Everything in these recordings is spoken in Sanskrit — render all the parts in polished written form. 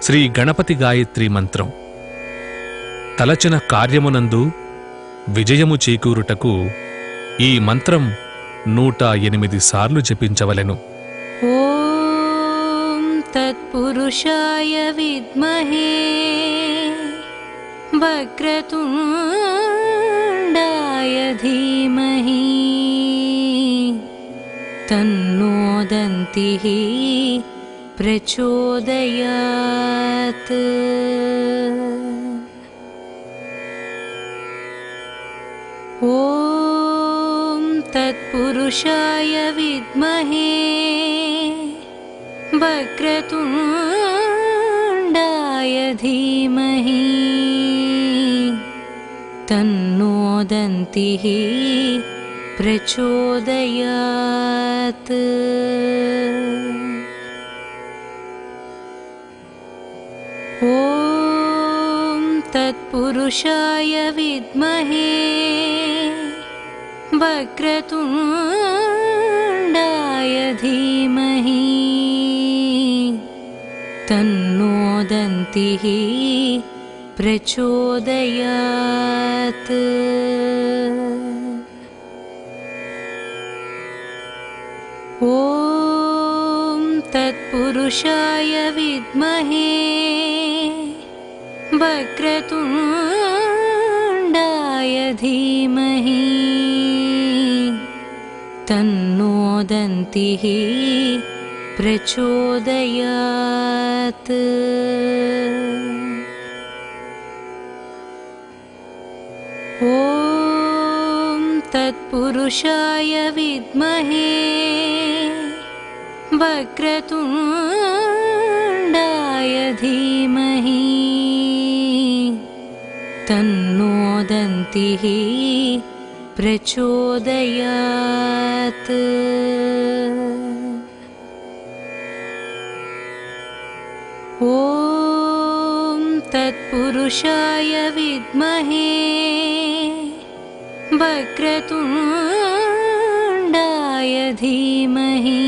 శ్రీ గణపతి గాయత్రి మంత్రం తలచిన కార్యమునందు విజయము చేకూరుటకు ఈ మంత్రం 108 సార్లు జపించవలెను. ఓం తత్పురుషాయ విద్మహే వక్రతుండాయ ధీమహి తన్నో దంతిః ప్రచోదయాత్. ఓం తత్పురుషాయ విద్మహే వక్రతుండాయ ధీమహి తన్నో దంతిః ప్రచోదయాత్. ఓం తత్పురుషాయ విద్మహే వక్రతుండాయ ధీమహి తన్నో దంతిః ప్రచోదయాత్. ఓం తత్పురుషాయ విద్మహే వక్రతుండాయ ధీమహి తన్నో దంతిః ప్రచోదయాత్. ఓం తత్పురుషాయ విద్మహే వక్రతుండాయ ధీమహి తన్నో దంతిః ప్రచోదయాత్. ఓం తత్పురుషాయ విద్మహే వక్రతుండాయ ధీమహి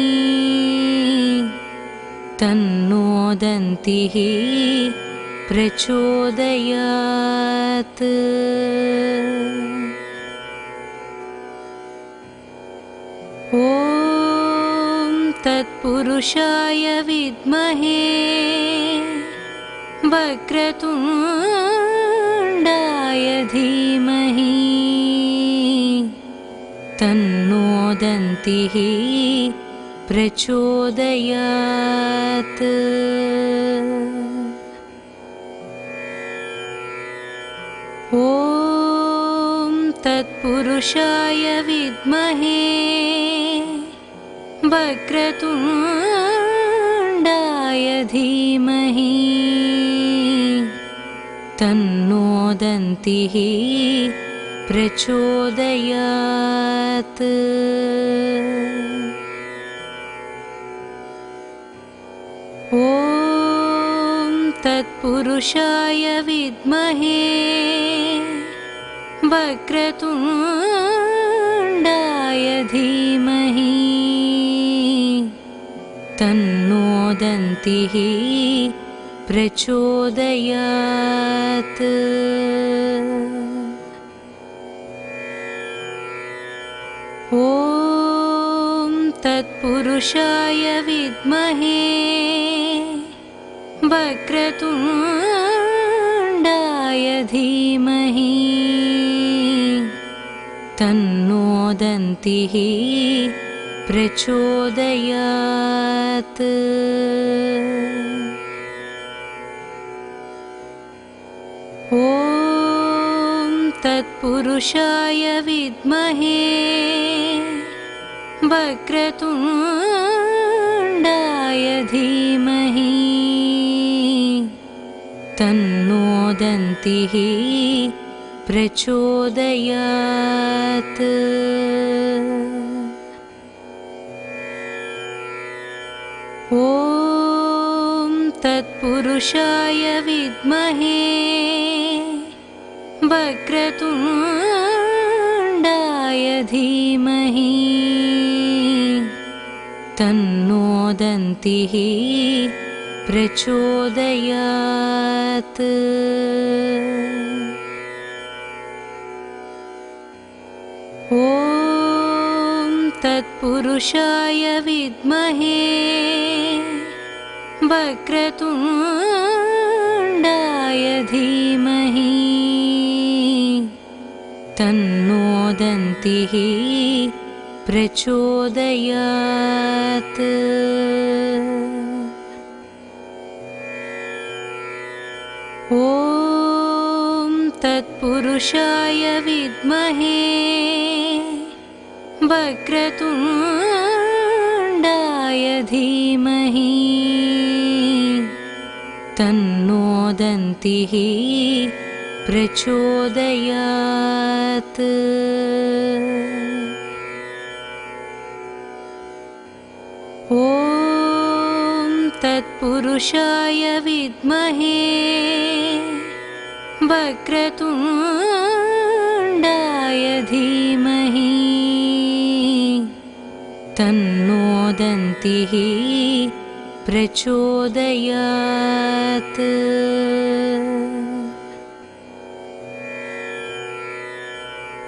తన్నో దంతిః ప్రచోదయాత్. ఓం తత్పురుషాయ విద్మహే వక్రతుండాయ ధీమహి తన్నో దంతిః ప్రచోదయాత్. ఓం తత్పురుషాయ విద్మహే వక్రతుండాయ ధీమహి తన్నో దంతిః ప్రచోదయాత్. ఓం తత్పురుషాయ విద్మహే వక్రతుండాయ ధీమహి తన్నో దంతిః ప్రచోదయాత్. ఓం తత్పురుషాయ విద్మహే వక్రతుండాయ ధీమహి తన్నో దంతిః ప్రచోదయాత్. ఓం తత్పురుషాయ విద్మహే వక్రతుండాయ ధీమహి తన్నో దంతిః ప్రచోదయాత్. ఓం తత్పురుషాయ విద్మహే వక్రతుండాయ ధీమహి తన్నో దంతిః प्रचोदयात्। ॐ तत्पुरुषाय विद्महे वक्रतुण्डाय धीमहि तन्नो दन्तिः प्रचोदयात्। ॐ तत्पुरुषाय विद्महे वक्रतुण्डाय धीमहि तन्नो दन्तिः प्रचोदयात्। ॐ तत्पुरुषाय विद्महे वक्रतुण्डाय धीमहि तन्नो दन्तिः प्रचोदयात्।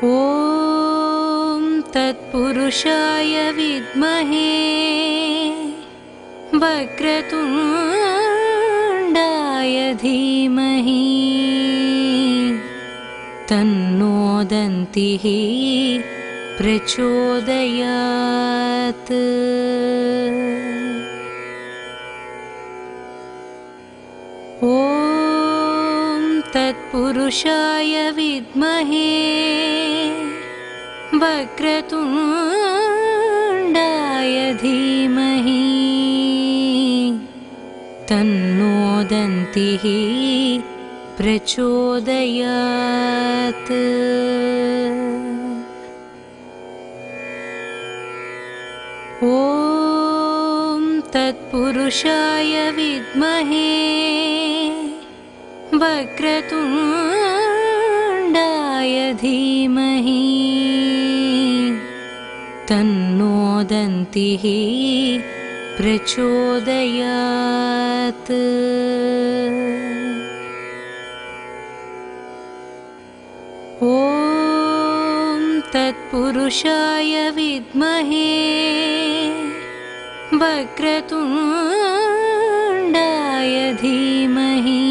ॐ तत्पुरुषाय विद्महे वक्रतुण्डाय धीमहि तन्नो दन्तिः प्रचोदयात्। ॐ तत्पुरुषाय विद्महे वक्रतुण्डाय धीमहि तन्नो दन्तिः प्रचोदयात्। ॐ तत्पुरुषाय विद्महे वक्रतुण्डाय धीमहि तन्नो दन्तिः प्रचोदयात्। ॐ तत्पुरुषाय विद्महे वक्रतुण्डाय धीमहि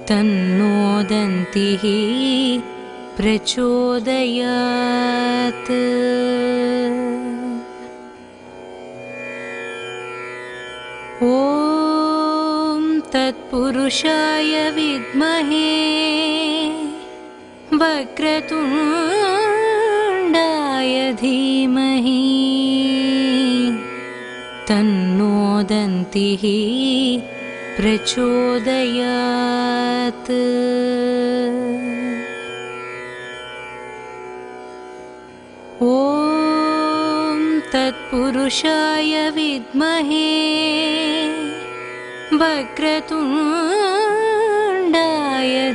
तन्नो दन्तिः प्रचोदयात्। ॐ तत्पुरुषाय विद्महे वक्रतुण्डाय धीमहि तन्नो दन्तिः प्रचोदयात्। ॐ तत्पुरुषाय विद्महे वक्रतुण्डाय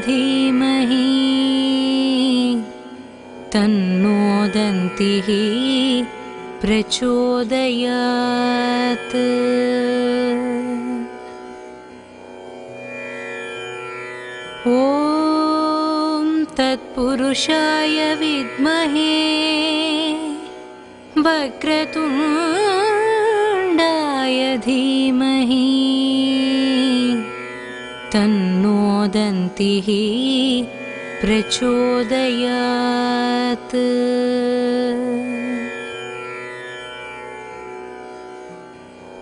धीमहि तन्नो दन्तिः प्रचोदयात्। ॐ तत्पुरुषाय विद्महे वक्रतुण्डाय धीमहि तन्नो दन्तिः प्रचोदयात्।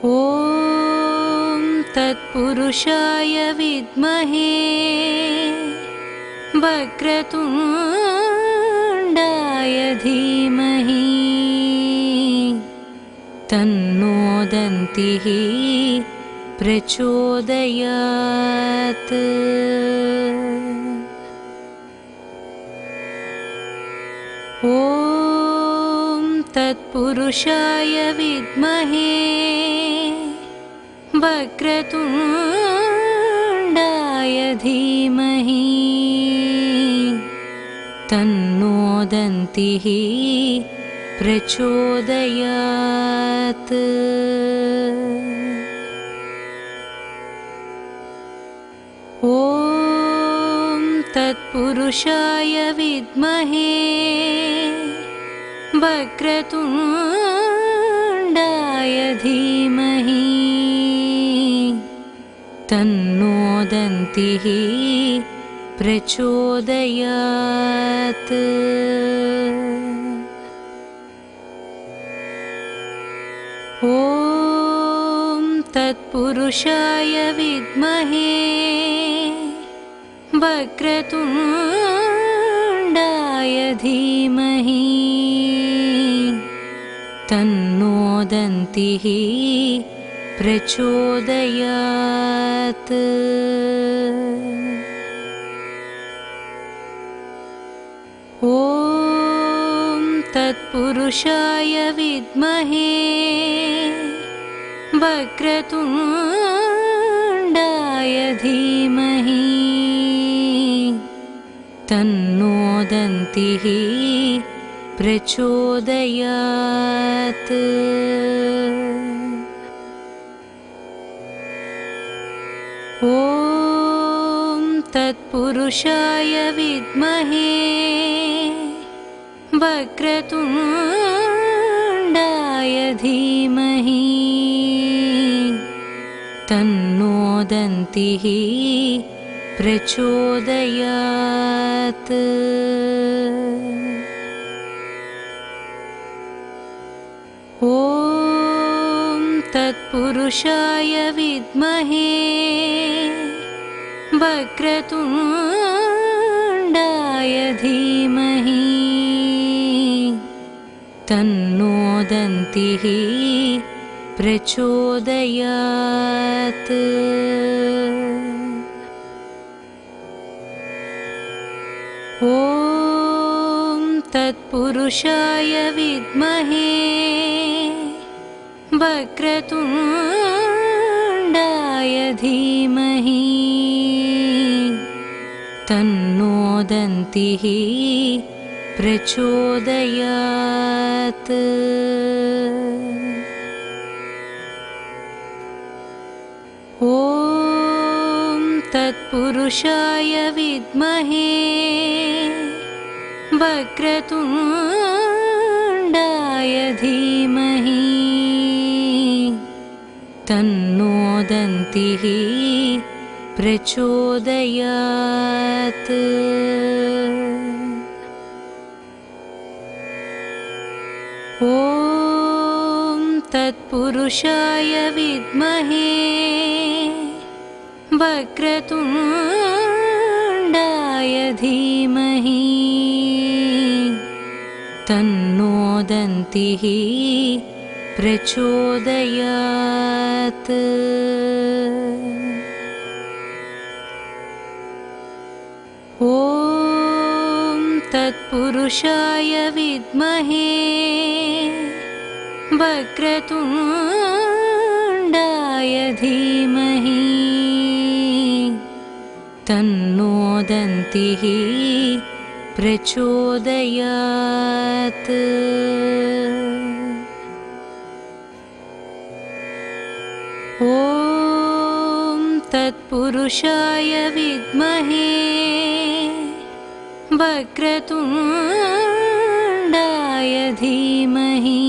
ॐ तत्पुरुषाय विद्महे वक्रतुण्डाय धीमहि तन्नो दन्तिः प्रचोदयात्। ॐ तत्पुरुषाय विद्महे वक्रतुण्डाय धीमहि तन्नो दन्तिः प्रचोदयात्। ॐ तत्पुरुषाय विद्महे वक्रतुण्डाय धीमहि तन्नो दन्तिः प्रचोदयात्। ॐ तत्पुरुषाय विद्महे वक्रतुण्डाय धीमहि तन्नो दन्तिः प्रचोदयात्। ॐ तत्पुरुषाय विद्महे वक्रतुण्डाय धीमहि तन्नो दन्तिः प्रचोदयात्। ॐ तत्पुरुषाय विद्महे वक्रतुण्डाय धीमहि तन्नो दन्तिः प्रचोदयात्। ॐ तत्पुरुषाय विद्महे वक्रतुण्डाय धीमहि तन्नो दन्तिः प्रचोदयात्। ॐ तत्पुरुषाय विद्महे वक्रतुण्डाय धीमहि तन्नो दन्तिः प्रचोदयात्। ॐ तत्पुरुषाय विद्महे वक्रतुण्डाय धीमहि तन्नो दन्तिः प्रचोदयात्। ॐ तत्पुरुषाय विद्महे वक्रतुण्डाय धीमहि तन्नो दन्तिः प्रचोदयात्। ॐ तत्पुरुषाय विद्महे वक्रतुण्डाय धीमहि तन्नो दन्तिः प्रचोदयात्। ॐ तत्पुरुषाय विद्महे वक्रतुण्डाय धीमहि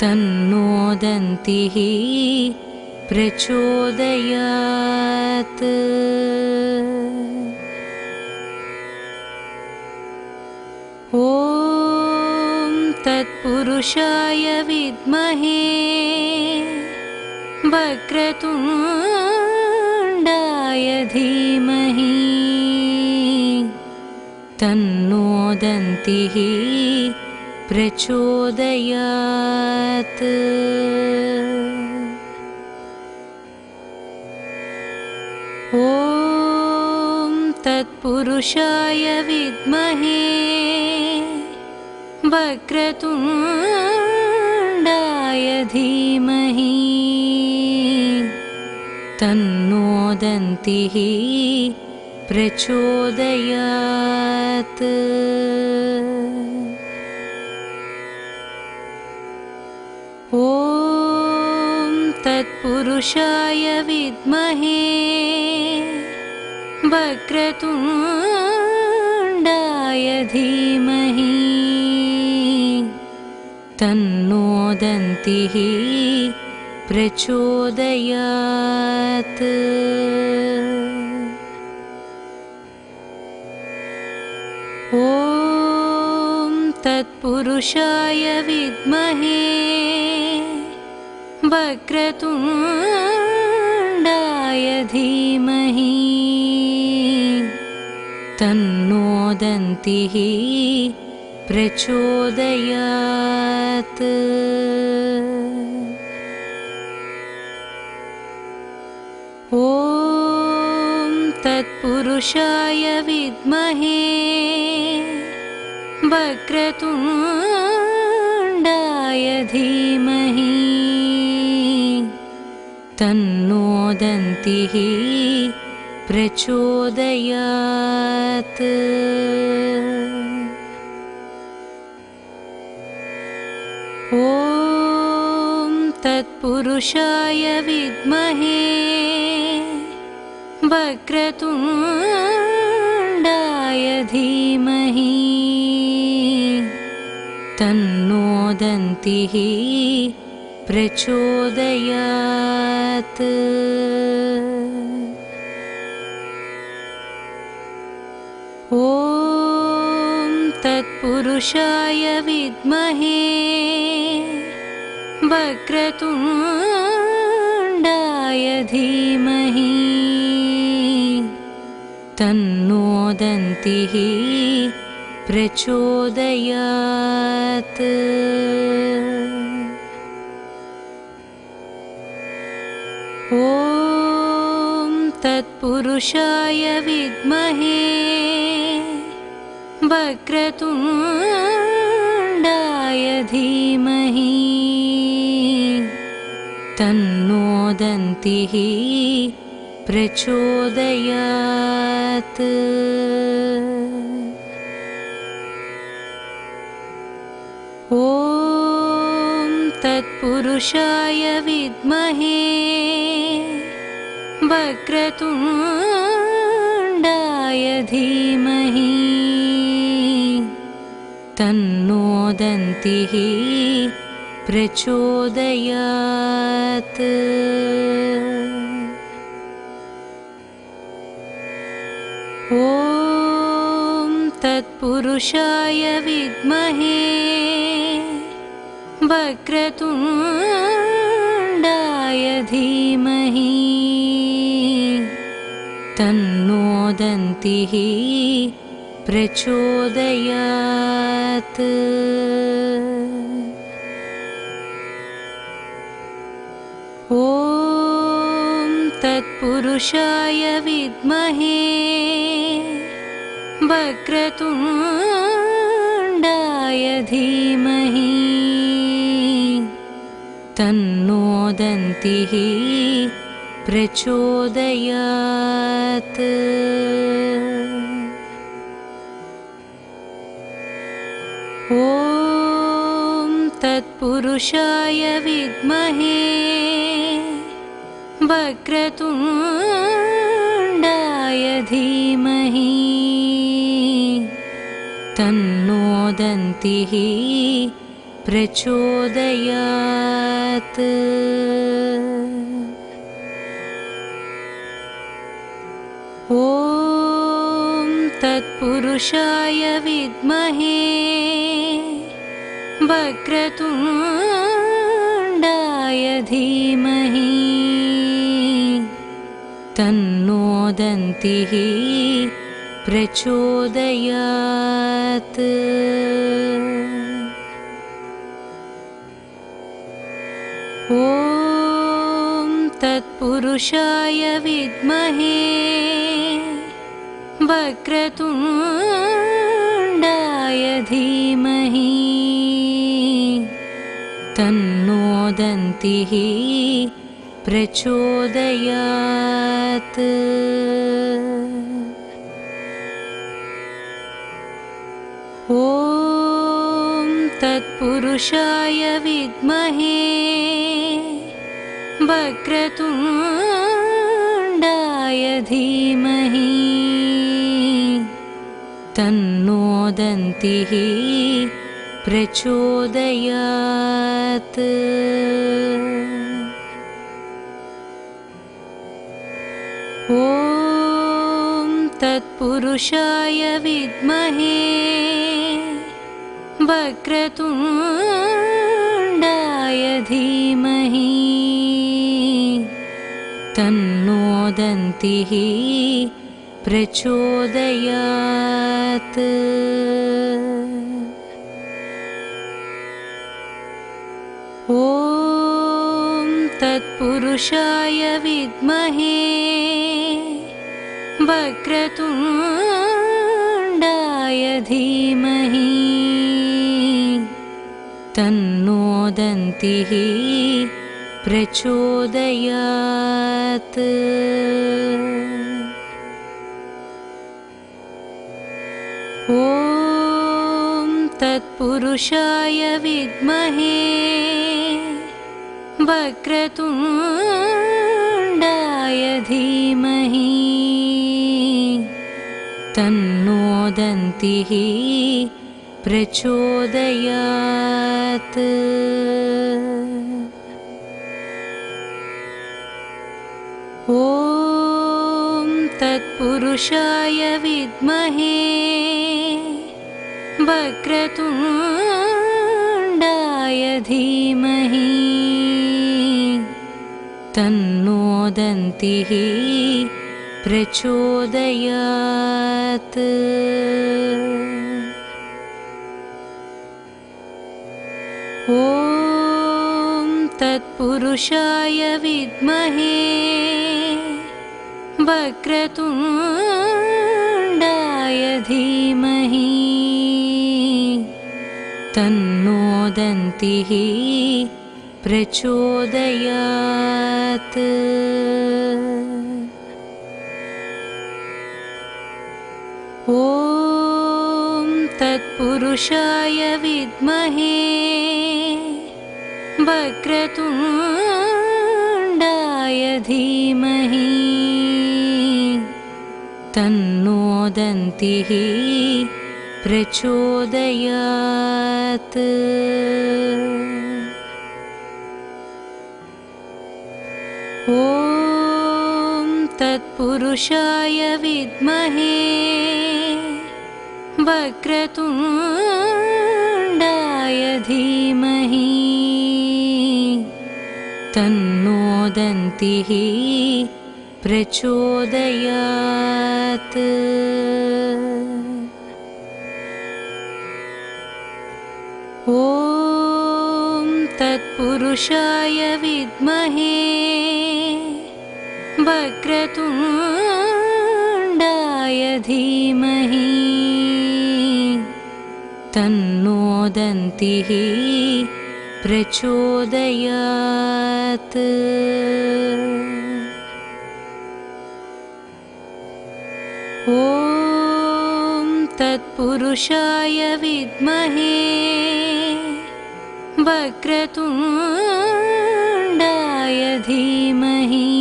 तन्नो दन्तिः प्रचोदयात्। ॐ तत्पुरुषाय विद्महे वक्रतुण्डाय धीमहि तन्नो दन्तिः प्रचोदयात्। ॐ तत्पुरुषाय विद्महे वक्रतुण्डाय धीमहि तन्नो दन्तिः प्रचोदयात्। ॐ तत्पुरुषाय विद्महे वक्रतुण्डाय धीमहि तन्नो दन्तिः प्रचोदयात्। ॐ तत्पुरुषाय विद्महे वक्रतुण्डाय धीमहि तन्नो दन्तिः प्रचोदयात्। ॐ तत्पुरुषाय विद्महे वक्रतुण्डाय धीमहि तन्नो दन्तिः प्रचोदयात्। ॐ तत्पुरुषाय विद्महे वक्रतुण्डाय धीमहि तन्नो दन्तिः प्रचोदयात्। ॐ तत्पुरुषाय विद्महे वक्रतुण्डाय धीमहि तन्नो दन्तिः प्रचोदयात्। ॐ तत्पुरुषाय विद्महे वक्रतुण्डाय धीमहि तन्नो दन्तिः प्रचोदयात्। ॐ तत्पुरुषाय विद्महे वक्रतुण्डाय धीमहि तन्नो दन्तिः प्रचोदयात्। ॐ तत्पुरुषाय विद्महे वक्रतुण्डाय धीमहि तन्नो दन्तिः प्रचोदयात्। ॐ तत्पुरुषाय विद्महे वक्रतुण्डाय धीमहि तन्नो दन्तिः प्रचोदयात्। ॐ तत्पुरुषाय विद्महे वक्रतुण्डाय धीमहि तन्नो दन्तिः प्रचोदयात्। ॐ तत्पुरुषाय विद्महे वक्रतुण्डाय धीमहि तन्नो दन्तिः प्रचोदयात्। ॐ तत्पुरुषाय विद्महे वक्रतुण्डाय धीमहि तन्नो दन्तिः प्रचोदयात्। ॐ तत्पुरुषाय विद्महे वक्रतुण्डाय धीमहि तन्नो दन्तिः प्रचोदयात्। ॐ तत्पुरुषाय विद्महे वक्रतुण्डाय धीमहि तन्नो दन्तिः प्रचोदयात्। ॐ तत्पुरुषाय विद्महे वक्रतुण्डाय धीमहि तन्नो दन्तिः प्रचोदयात्। ॐ तत्पुरुषाय विद्महे वक्रतुण्डाय धीमहि तन्नो दन्तिः प्रचोदयात्। ॐ तत्पुरुषाय विद्महे वक्रतुण्डाय धीमहि तन्नो दन्तिः प्रचोदयात्। ॐ तत्पुरुषाय विद्महे वक्रतुण्डाय धीमहि तन्नो दन्तिः प्रचोदयात्। ॐ तत्पुरुषाय विद्महे वक्रतुण्डाय धीमहि तन्नो दन्तिः प्रचोदयात्। ॐ तत्पुरुषाय विद्महे वक्रतुण्डाय धीमहि तन्नो दन्तिः प्रचोदयात्। ॐ तत्पुरुषाय विद्महे वक्रतुण्डाय धीमहि तन्नो दन्तिः प्रचोदयात्। ॐ तत्पुरुषाय विद्महे वक्रतुण्डाय धीमहि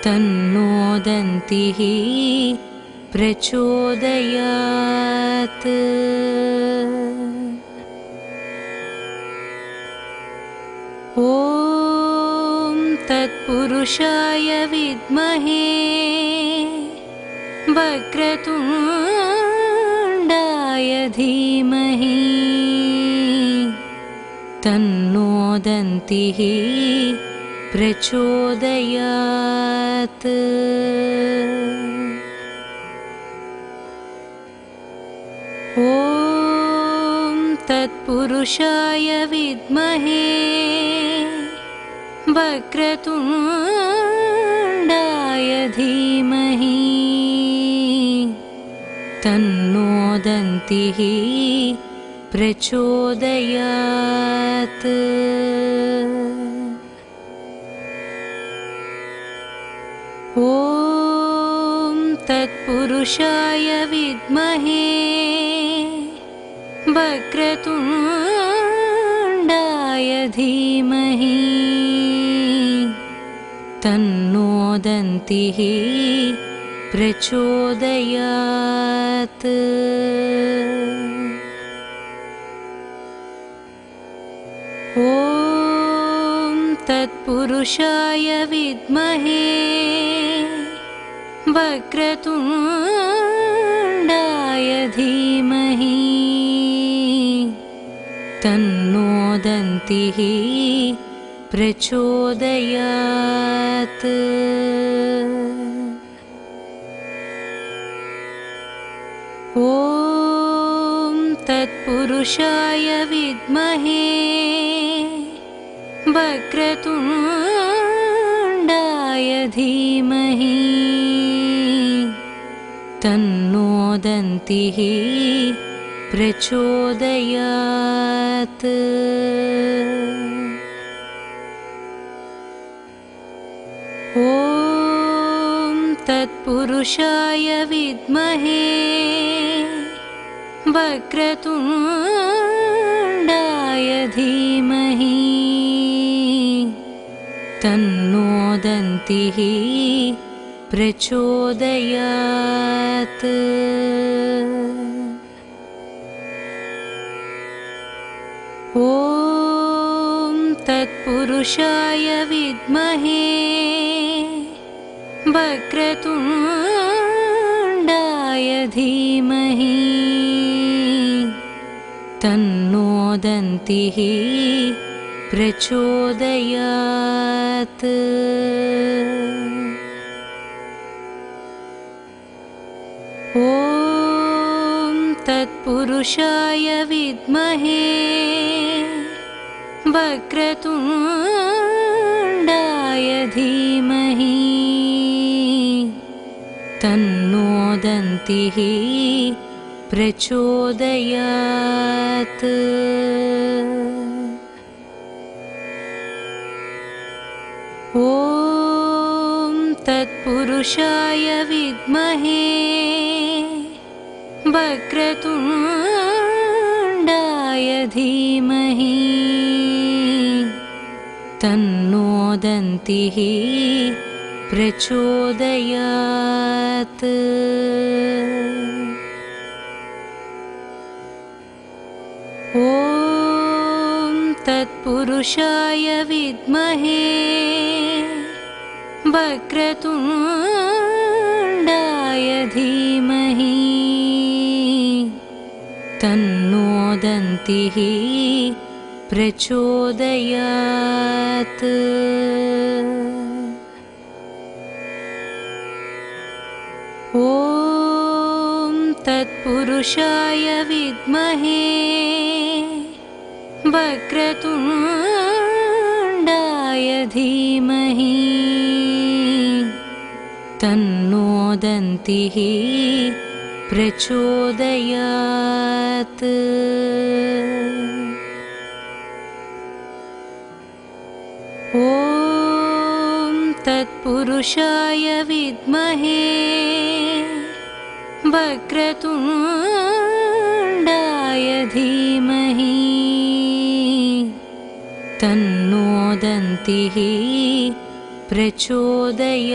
तन्नो दन्तिः प्रचोदयात्। ॐ तत्पुरुषाय विद्महे वक्रतुण्डाय धीमहि तन्नो दन्तिः प्रचोदयात्। ॐ तत्पुरुषाय विद्महे, वक्रतुण्डाय धीमहि, तन्नो दन्तिः प्रचोदयात्। ॐ तत्पुरुषाय विद्महे, वक्रतुण्डाय धीमहि तन्नो दन्तिः प्रचोदयात्। ॐ तत्पुरुषाय विद्महे वक्रतुण्डाय धीमहि तन्नो दन्तिः प्रचोदयात्। ॐ तत्पुरुषाय विद्महे वक्रतुण्डाय धीमहि तन्नो दन्तिः प्रचोदयात्। ॐ तत्पुरुषाय विद्महे वक्रतुण्डाय धीमहि तन्नो दन्तिः प्रचोदयात्। ॐ तत्पुरुषाय विद्महे वक्रतुण्डाय धीमहि तन्नो दन्तिः प्रचोदयात्। ॐ तत्पुरुषाय विद्महे वक्रतुण्डाय धीमहि तन्नो दन्तिः प्रचोदयात्। ॐ तत्पुरुषाय विद्महे वक्रतुण्डाय धीमहि तन्नो दन्तिः प्रचोदयात्। ॐ तत्पुरुषाय विद्महे वक्रतुण्डाय धीमहि तन्नो दन्तिः प्रचोदयात्। ॐ तत्पुरुषाय विद्महे वक्रतुण्डाय धीमहि तन्नो दन्तिः प्रचोदयात्। ॐ तत्पुरुषाय विद्महे वक्रतुण्डाय धीमहि तन्नो दन्तिः प्रचोदयात्।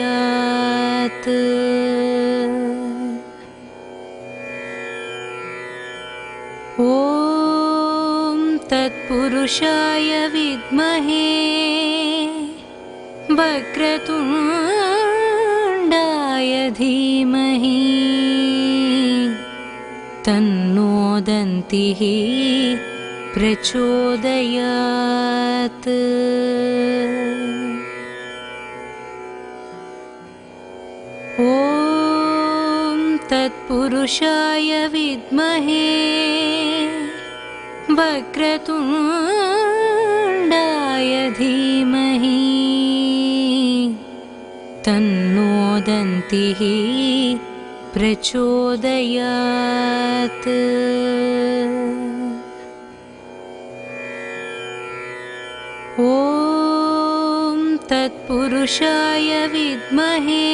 ॐ तत्पुरुषाय विद्महे वक्रतुण्डाय धीमहि तन्नो दन्तिः प्रचोदयात्। ॐ तत्पुरुषाय विद्महे वक्रतुण्डाय धीमहि तन्नो दन्तिः प्रचोदयात्। ॐ तत्पुरुषाय विद्महे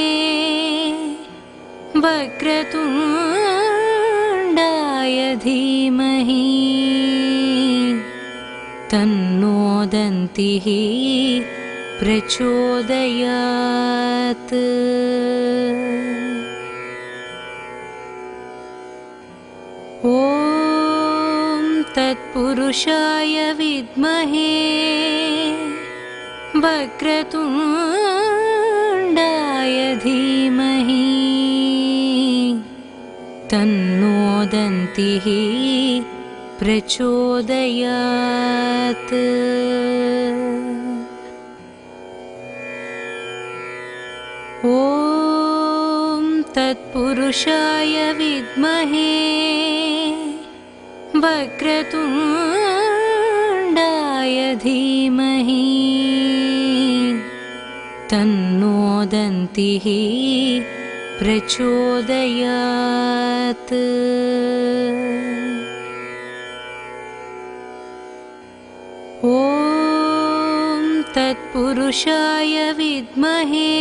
वक्रतुण्डाय धीमहि तन्नो दन्तिः प्रचोदयात्। ॐ तत्पुरुषाय विद्महे वक्रतुण्डाय धीमहि तन्नो दन्तिः प्रचोदयात्। ॐ तत्पुरुषाय विद्महे वक्रतुण्डाय धीमहि तन्नो दन्तिः प्रचोदयात्। ॐ तत्पुरुषाय विद्महे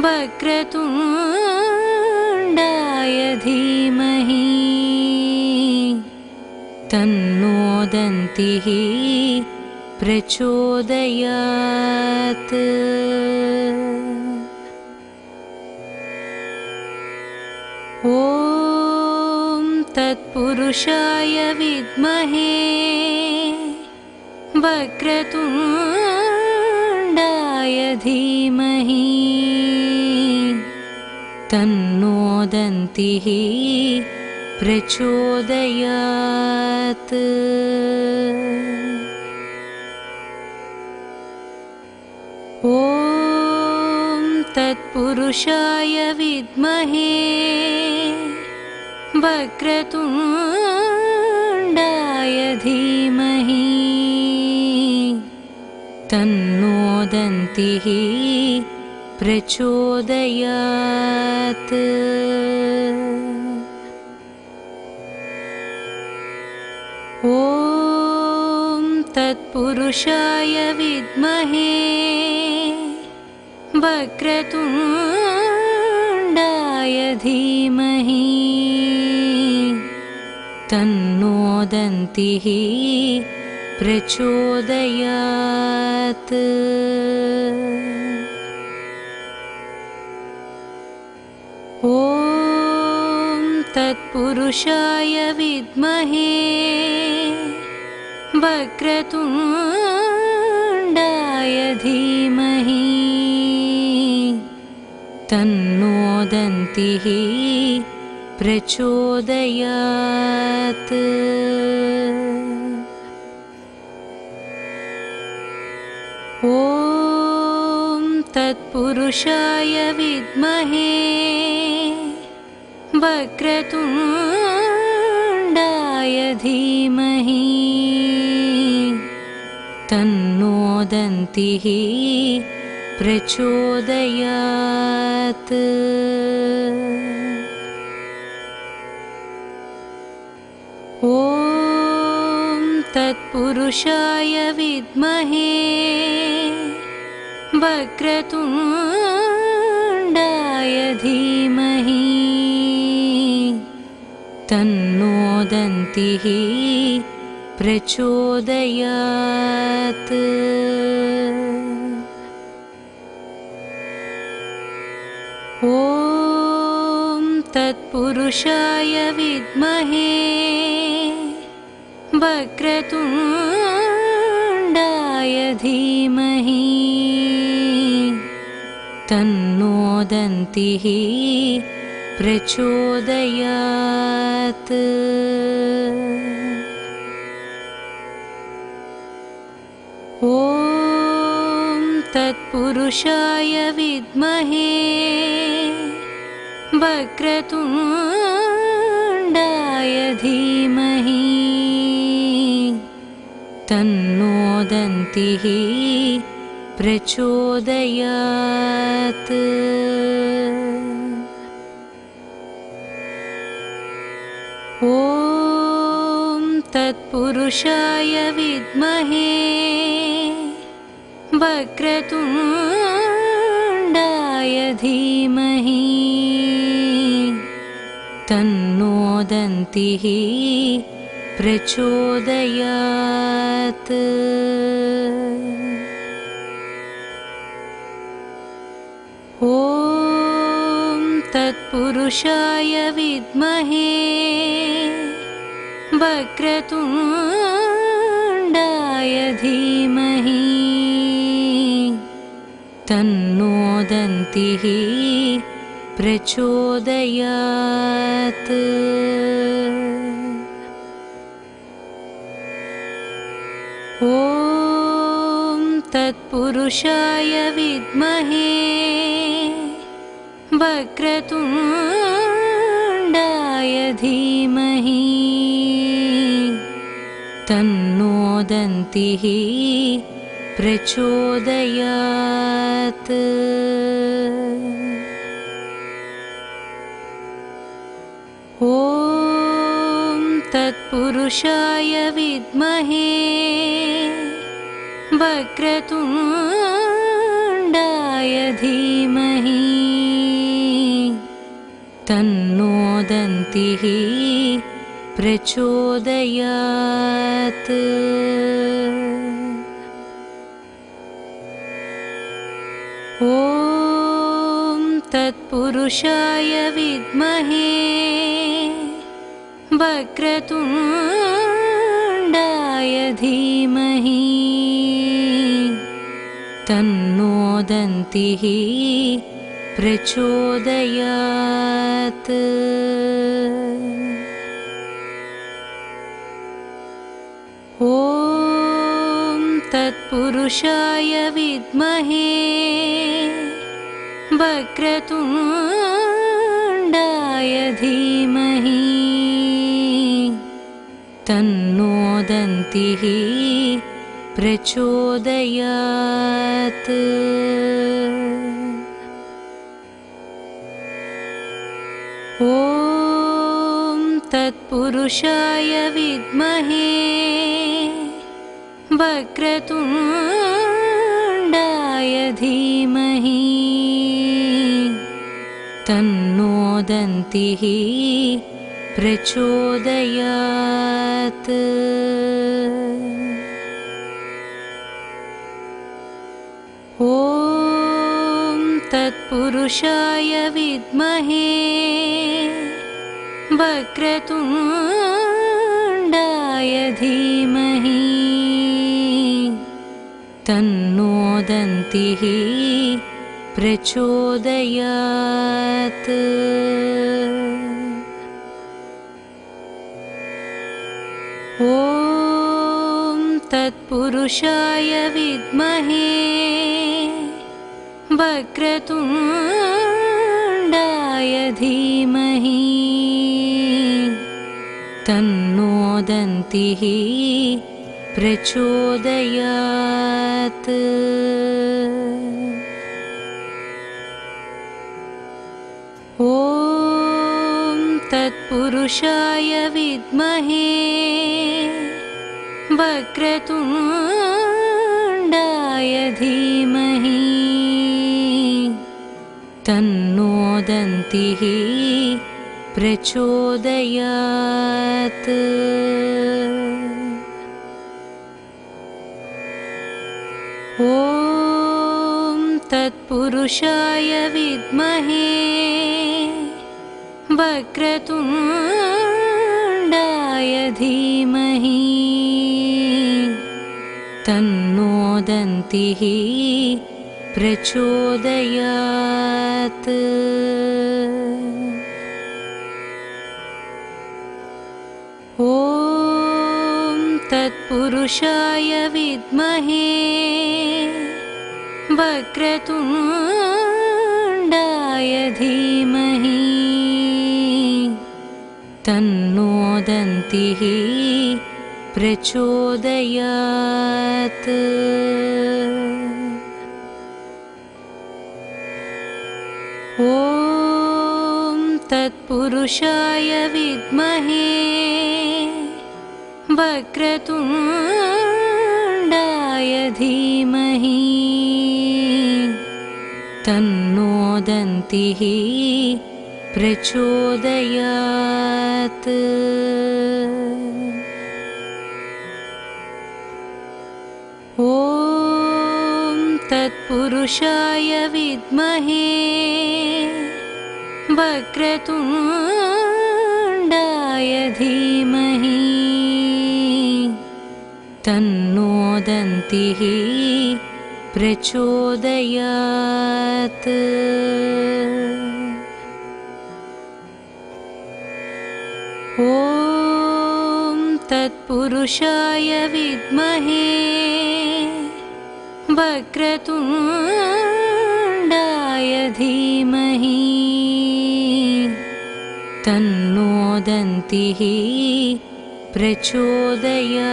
वक्रतुण्डाय धीमहि तन्नो दन्तिः प्रचोदयात्। ॐ तत्पुरुषाय विद्महे वक्रतुण्डाय धीमहि तन्नो दन्तिः प्रचोदयात्। ॐ तत्पुरुषाय विद्महे वक्रतुण्डाय धीमहि तन्नो दन्तिः प्रचोदयात्। ॐ तत्पुरुषाय विद्महे वक्रतुण्डाय धीमहि तन्नो दन्तिः प्रचोदयात्। ॐ तत्पुरुषाय विद्महे वक्रतुण्डाय धीमहि तन्नो दन्तिः प्रचोदयात्। ॐ तत्पुरुषाय विद्महे वक्रतुण्डाय धीमहि तन्नो दन्तिः प्रचोदयात्। ॐ तत्पुरुषाय विद्महे वक्रतुण्डाय धीमहि तन्नो दन्तिः प्रचोदयात्। ॐ तत्पुरुषाय विद्महे वक्रतुण्डाय धीमहि तन्नो दन्तिः प्रचोदयात्। ॐ तत्पुरुषाय विद्महे वक्रतुण्डाय धीमहि तन्नो दन्तिः प्रचोदयात्। ॐ तत्पुरुषाय विद्महे वक्रतुण्डाय धीमहि तन्नो दन्तिः प्रचोदयात्। ॐ तत्पुरुषाय विद्महे वक्रतुण्डाय धीमहि तन्नो दन्तिः प्रचोदयात्। ॐ तत्पुरुषाय विद्महे वक्रतुण्डाय धीमहि तन्नो दन्तिः प्रचोदयात्। ॐ तत्पुरुषाय विद्महे वक्रतुण्डाय धीमहि तन्नो दन्तिः प्रचोदयात्। ॐ तत्पुरुषाय विद्महे वक्रतुण्डाय धीमहि तन्नो दन्तिः प्रचोदयात्। ॐ तत्पुरुषाय विद्महे वक्रतुण्डाय धीमहि तन्नो दन्तिः प्रचोदयात्। ॐ तत्पुरुषाय विद्महे वक्रतुण्डाय धीमहि तन्नो दन्तिः प्रचोदयात्। ॐ तत्पुरुषाय विद्महे वक्रतुण्डाय धीमहि तन्नो दन्तिः प्रचोदयात्। ॐ तत्पुरुषाय विद्महे वक्रतुण्डाय धीमहि तन्नो दन्तिः प्रचोदयात्। ॐ तत्पुरुषाय विद्महे वक्रतुण्डाय धीमहि तन्नो दन्तिः प्रचोदयात्। ॐ तत्पुरुषाय विद्महे वक्रतुण्डाय धीमहि तन्नो दन्तिः प्रचोदयात्। ॐ तत्पुरुषाय विद्महे वक्रतुण्डाय धीमहि तन्नो दन्तिः प्रचोदयात्। ॐ तत्पुरुषाय विद्महे वक्रतुण्डाय धीमहि तन्नो दन्तिः प्रचोदयात्। ॐ तत्पुरुषाय विद्महे वक्रतुण्डाय धीमहि तन्नो दन्तिः प्रचोदयात्। ॐ तत्पुरुषाय विद्महे वक्रतुण्डाय धीमहि तन्नो दन्तिः प्रचोदयात्।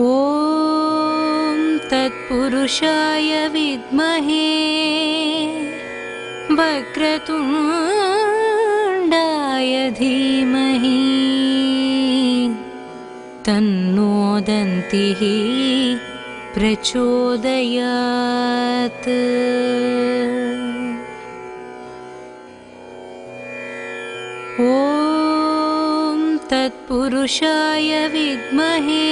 ॐ तत्पुरुषाय विद्महे वक्रतुण्डाय धीमहि तन्नो दन्तिः प्रचोदयात्। ॐ तत्पुरुषाय विद्महे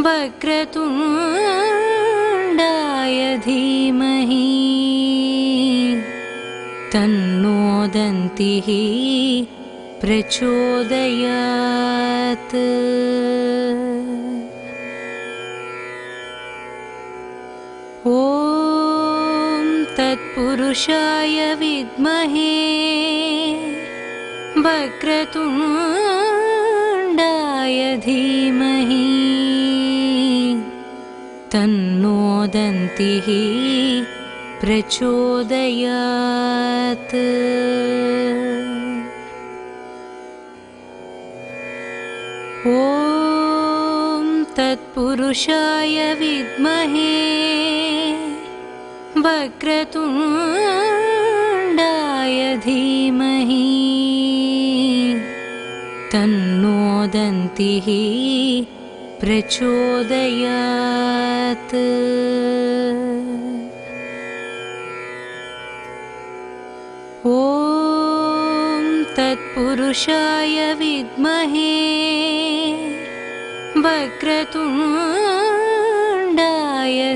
वक्रतुण्डाय धीमहि तन्नो दन्तिः प्रचोदयात्। ॐ तत्पुरुषाय विद्महे वक्रतुण्डाय धीमहि तन्नो दन्तिः प्रचोदयात्। ॐ तत्पुरुषाय विद्महे वक्रतुण्डाय धीमहि तन्नो दन्तिः प्रचोदयात्। ॐ तत्पुरुषाय विद्महे वक्रतुण्डाय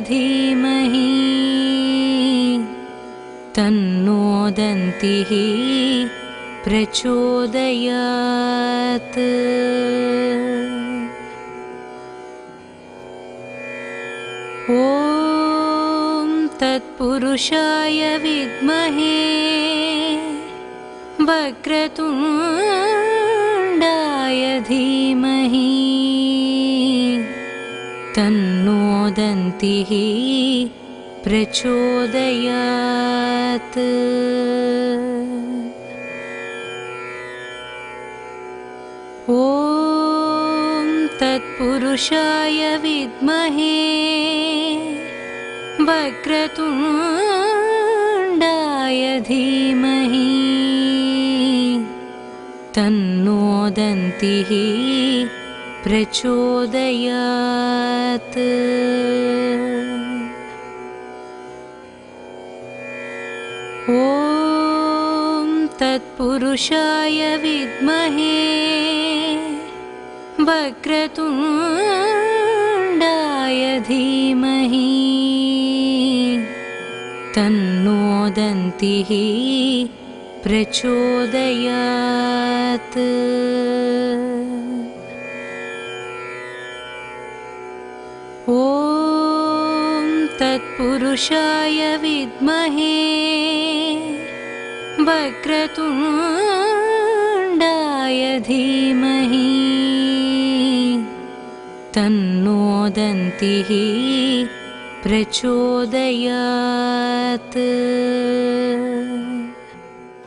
धीमहि तन्नो दन्तिः प्रचोदयात्। ॐ तत्पुरुषाय विद्महे वक्रतुण्डाय धीमहि तन्नो दन्तिः प्रचोदयात्। ॐ तत्पुरुषाय विद्महे वक्रतुण्डाय धीमहि तन्नो दन्तिः प्रचोदयात्। ॐ तत्पुरुषाय विद्महे वक्रतुण्डाय धीमहि तन्नो दन्तिः प्रचोदयात्। ॐ तत्पुरुषाय विद्महे वक्रतुण्डाय धीमहि तन्नो दन्तिः प्रचोदयात्।